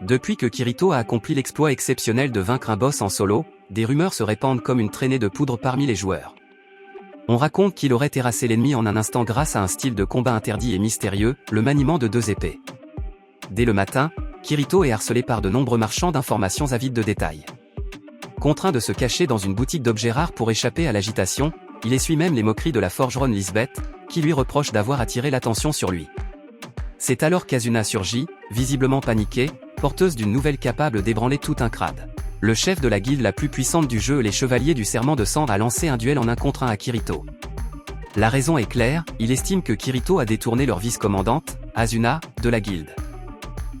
Depuis que Kirito a accompli l'exploit exceptionnel de vaincre un boss en solo, des rumeurs se répandent comme une traînée de poudre parmi les joueurs. On raconte qu'il aurait terrassé l'ennemi en un instant grâce à un style de combat interdit et mystérieux, le maniement de 2 épées. Dès le matin, Kirito est harcelé par de nombreux marchands d'informations avides de détails. Contraint de se cacher dans une boutique d'objets rares pour échapper à l'agitation, il essuie même les moqueries de la forgeronne Lisbeth, qui lui reproche d'avoir attiré l'attention sur lui. C'est alors qu'Asuna surgit, visiblement paniquée, porteuse d'une nouvelle capable d'ébranler tout un crade. Le chef de la guilde la plus puissante du jeu, les Chevaliers du Serment de Sang, a lancé un duel en 1 contre 1 à Kirito. La raison est claire, il estime que Kirito a détourné leur vice-commandante, Asuna, de la guilde.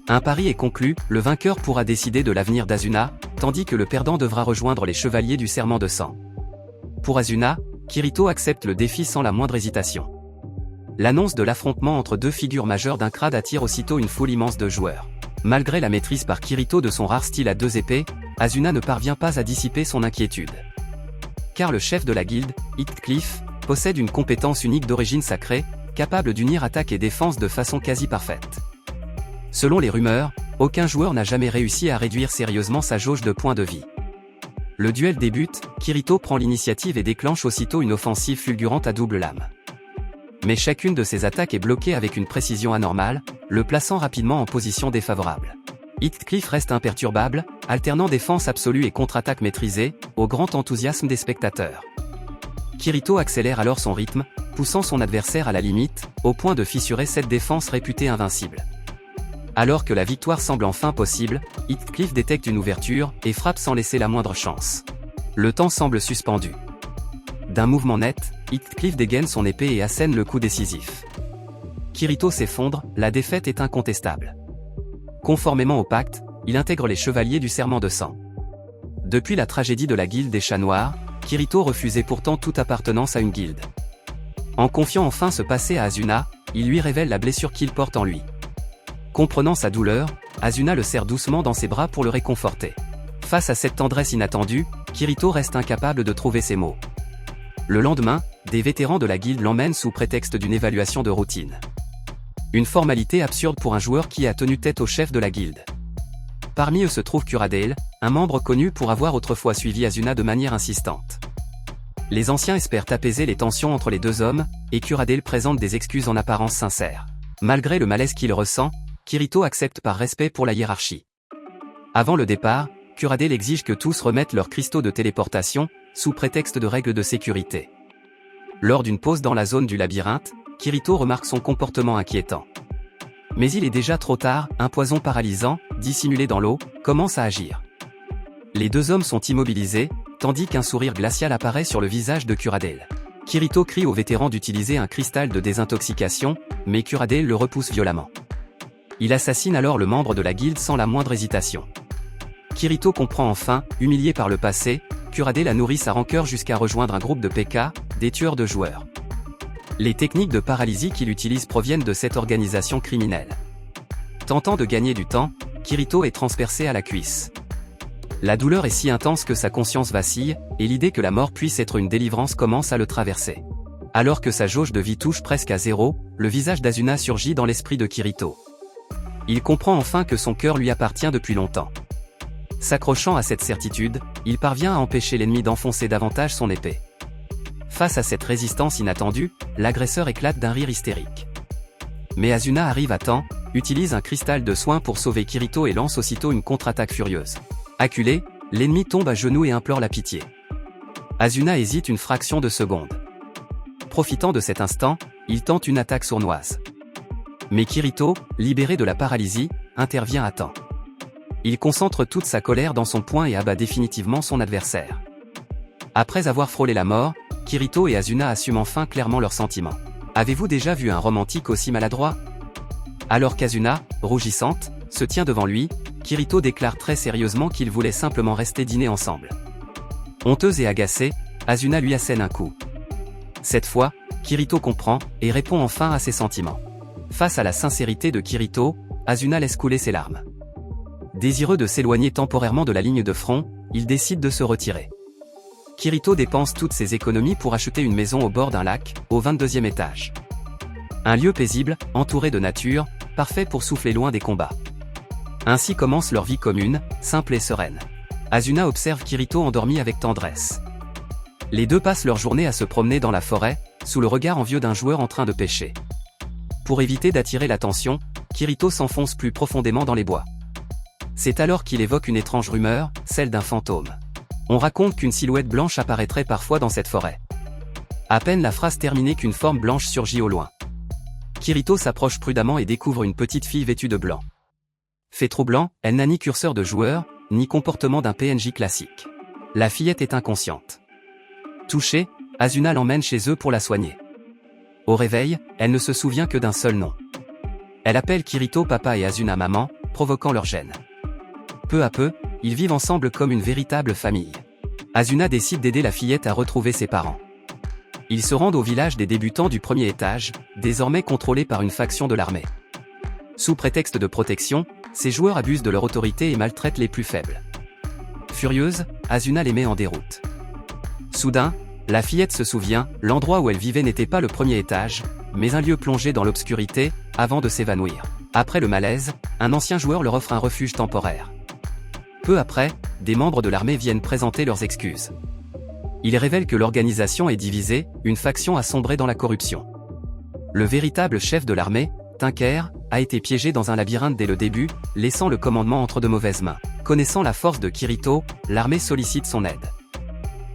Un pari est conclu, le vainqueur pourra décider de l'avenir d'Asuna, tandis que le perdant devra rejoindre les Chevaliers du Serment de Sang. Pour Asuna, Kirito accepte le défi sans la moindre hésitation. L'annonce de l'affrontement entre 2 figures majeures d'un crade attire aussitôt une foule immense de joueurs. Malgré la maîtrise par Kirito de son rare style à 2 épées, Asuna ne parvient pas à dissiper son inquiétude. Car le chef de la guilde, Heathcliff, possède une compétence unique d'origine sacrée, capable d'unir attaque et défense de façon quasi parfaite. Selon les rumeurs, aucun joueur n'a jamais réussi à réduire sérieusement sa jauge de points de vie. Le duel débute, Kirito prend l'initiative et déclenche aussitôt une offensive fulgurante à double lame. Mais chacune de ses attaques est bloquée avec une précision anormale, le plaçant rapidement en position défavorable. Heathcliff reste imperturbable, alternant défense absolue et contre-attaque maîtrisée, au grand enthousiasme des spectateurs. Kirito accélère alors son rythme, poussant son adversaire à la limite, au point de fissurer cette défense réputée invincible. Alors que la victoire semble enfin possible, Heathcliff détecte une ouverture et frappe sans laisser la moindre chance. Le temps semble suspendu. D'un mouvement net, Heathcliff dégaine son épée et assène le coup décisif. Kirito s'effondre, la défaite est incontestable. Conformément au pacte, il intègre les Chevaliers du Serment de Sang. Depuis la tragédie de la guilde des Chats Noirs, Kirito refusait pourtant toute appartenance à une guilde. En confiant enfin ce passé à Asuna, il lui révèle la blessure qu'il porte en lui. Comprenant sa douleur, Asuna le serre doucement dans ses bras pour le réconforter. Face à cette tendresse inattendue, Kirito reste incapable de trouver ses mots. Le lendemain, des vétérans de la guilde l'emmènent sous prétexte d'une évaluation de routine. Une formalité absurde pour un joueur qui a tenu tête au chef de la guilde. Parmi eux se trouve Curadale, un membre connu pour avoir autrefois suivi Asuna de manière insistante. Les anciens espèrent apaiser les tensions entre les 2 hommes, et Curadale présente des excuses en apparence sincères. Malgré le malaise qu'il ressent, Kirito accepte par respect pour la hiérarchie. Avant le départ, Curadale exige que tous remettent leurs cristaux de téléportation, sous prétexte de règles de sécurité. Lors d'une pause dans la zone du labyrinthe, Kirito remarque son comportement inquiétant. Mais il est déjà trop tard, un poison paralysant, dissimulé dans l'eau, commence à agir. Les 2 hommes sont immobilisés, tandis qu'un sourire glacial apparaît sur le visage de Curadale. Kirito crie au vétéran d'utiliser un cristal de désintoxication, mais Curadale le repousse violemment. Il assassine alors le membre de la guilde sans la moindre hésitation. Kirito comprend enfin, humilié par le passé, Curadale a nourri sa rancœur jusqu'à rejoindre un groupe de PK, des tueurs de joueurs. Les techniques de paralysie qu'il utilise proviennent de cette organisation criminelle. Tentant de gagner du temps, Kirito est transpercé à la cuisse. La douleur est si intense que sa conscience vacille, et l'idée que la mort puisse être une délivrance commence à le traverser. Alors que sa jauge de vie touche presque à 0, le visage d'Asuna surgit dans l'esprit de Kirito. Il comprend enfin que son cœur lui appartient depuis longtemps. S'accrochant à cette certitude, il parvient à empêcher l'ennemi d'enfoncer davantage son épée. Face à cette résistance inattendue, l'agresseur éclate d'un rire hystérique. Mais Asuna arrive à temps, utilise un cristal de soin pour sauver Kirito et lance aussitôt une contre-attaque furieuse. Acculé, l'ennemi tombe à genoux et implore la pitié. Asuna hésite une fraction de seconde. Profitant de cet instant, il tente une attaque sournoise. Mais Kirito, libéré de la paralysie, intervient à temps. Il concentre toute sa colère dans son poing et abat définitivement son adversaire. Après avoir frôlé la mort, Kirito et Asuna assument enfin clairement leurs sentiments. Avez-vous déjà vu un romantique aussi maladroit? Alors qu'Asuna, rougissante, se tient devant lui, Kirito déclare très sérieusement qu'il voulait simplement rester dîner ensemble. Honteuse et agacée, Asuna lui assène un coup. Cette fois, Kirito comprend, et répond enfin à ses sentiments. Face à la sincérité de Kirito, Asuna laisse couler ses larmes. Désireux de s'éloigner temporairement de la ligne de front, il décide de se retirer. Kirito dépense toutes ses économies pour acheter une maison au bord d'un lac, au 22e étage. Un lieu paisible, entouré de nature, parfait pour souffler loin des combats. Ainsi commence leur vie commune, simple et sereine. Asuna observe Kirito endormi avec tendresse. Les deux passent leur journée à se promener dans la forêt, sous le regard envieux d'un joueur en train de pêcher. Pour éviter d'attirer l'attention, Kirito s'enfonce plus profondément dans les bois. C'est alors qu'il évoque une étrange rumeur, celle d'un fantôme. On raconte qu'une silhouette blanche apparaîtrait parfois dans cette forêt. À peine la phrase terminée qu'une forme blanche surgit au loin. Kirito s'approche prudemment et découvre une petite fille vêtue de blanc. Fait troublant, elle n'a ni curseur de joueur, ni comportement d'un PNJ classique. La fillette est inconsciente. Touchée, Asuna l'emmène chez eux pour la soigner. Au réveil, elle ne se souvient que d'un seul nom. Elle appelle Kirito papa et Asuna maman, provoquant leur gêne. Peu à peu, ils vivent ensemble comme une véritable famille. Asuna décide d'aider la fillette à retrouver ses parents. Ils se rendent au village des débutants du premier étage, désormais contrôlé par une faction de l'armée. Sous prétexte de protection, ces joueurs abusent de leur autorité et maltraitent les plus faibles. Furieuse, Asuna les met en déroute. Soudain, la fillette se souvient, l'endroit où elle vivait n'était pas le premier étage, mais un lieu plongé dans l'obscurité, avant de s'évanouir. Après le malaise, un ancien joueur leur offre un refuge temporaire. Peu après, des membres de l'armée viennent présenter leurs excuses. Ils révèlent que l'organisation est divisée, une faction a sombré dans la corruption. Le véritable chef de l'armée, Tinker, a été piégé dans un labyrinthe dès le début, laissant le commandement entre de mauvaises mains. Connaissant la force de Kirito, l'armée sollicite son aide.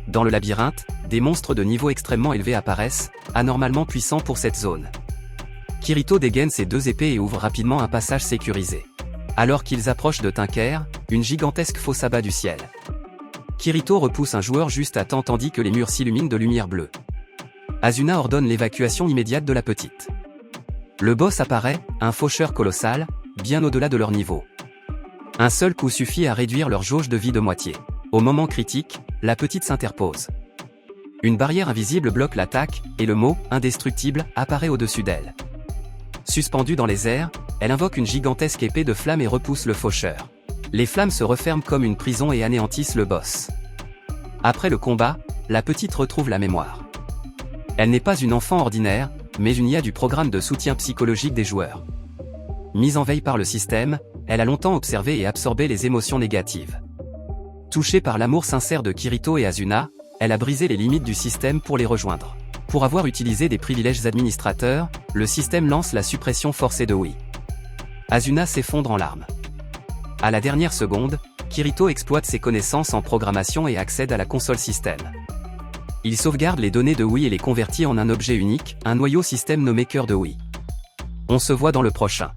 Dans le labyrinthe, des monstres de niveau extrêmement élevé apparaissent, anormalement puissants pour cette zone. Kirito dégaine ses deux épées et ouvre rapidement un passage sécurisé. Alors qu'ils approchent de Tinker, une gigantesque faux s'abat du ciel. Kirito repousse un joueur juste à temps tandis que les murs s'illuminent de lumière bleue. Asuna ordonne l'évacuation immédiate de la petite. Le boss apparaît, un faucheur colossal, bien au-delà de leur niveau. Un seul coup suffit à réduire leur jauge de vie de moitié. Au moment critique, la petite s'interpose. Une barrière invisible bloque l'attaque, et le mot « indestructible » apparaît au-dessus d'elle. Suspendue dans les airs, elle invoque une gigantesque épée de flammes et repousse le faucheur. Les flammes se referment comme une prison et anéantissent le boss. Après le combat, la petite retrouve la mémoire. Elle n'est pas une enfant ordinaire, mais une IA du programme de soutien psychologique des joueurs. Mise en veille par le système, elle a longtemps observé et absorbé les émotions négatives. Touchée par l'amour sincère de Kirito et Asuna, elle a brisé les limites du système pour les rejoindre. Pour avoir utilisé des privilèges administrateurs, le système lance la suppression forcée de Wii. Asuna s'effondre en larmes. À la dernière seconde, Kirito exploite ses connaissances en programmation et accède à la console système. Il sauvegarde les données de Wii et les convertit en un objet unique, un noyau système nommé cœur de Wii. On se voit dans le prochain.